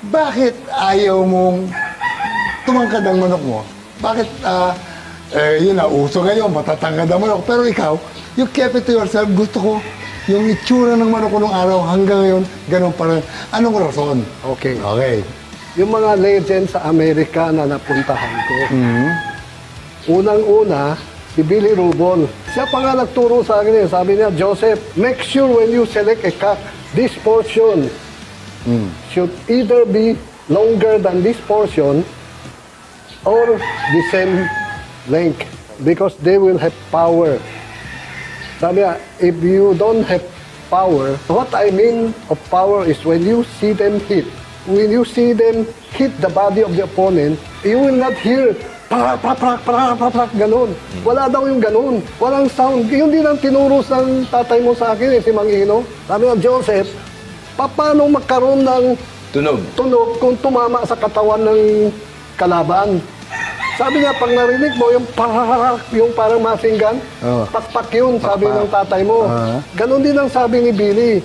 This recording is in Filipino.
Bakit ayaw mong tumangkad ang manok mo? Bakit, yun na, uso ngayon, matatangkad ang manok. Pero ikaw, you kept it to yourself. Gusto ko, yung itsura ng manok ko nung araw hanggang ngayon, ganun pa rin. Anong rason? Okay. Okay. Yung mga legends sa Amerika na napuntahan ko. Unang-una, si Billy Rubon. Siya pa nga nagturo sa akin. Sabi niya, Joseph, make sure when you select a cock, this portion should either be longer than this portion or the same length because they will have power. Sabi niya, if you don't have power, what I mean of power is when you see them hit. When you see them hit the body of the opponent, you will not hear prak, prak, prak, prak, prak, prak, ganun. Wala daw yung ganun. Walang sound. Yun din ang tinuro ng tatay mo sa akin, si Mang Ino. Sabi niya, Joseph, paano magkaroon ng tunog kung tumama sa katawan ng kalaban? Sabi niya, pag narinig mo, yung parang masinggan, pakpak yun, sabi ng tatay mo. Ganon din ang sabi ni Billy.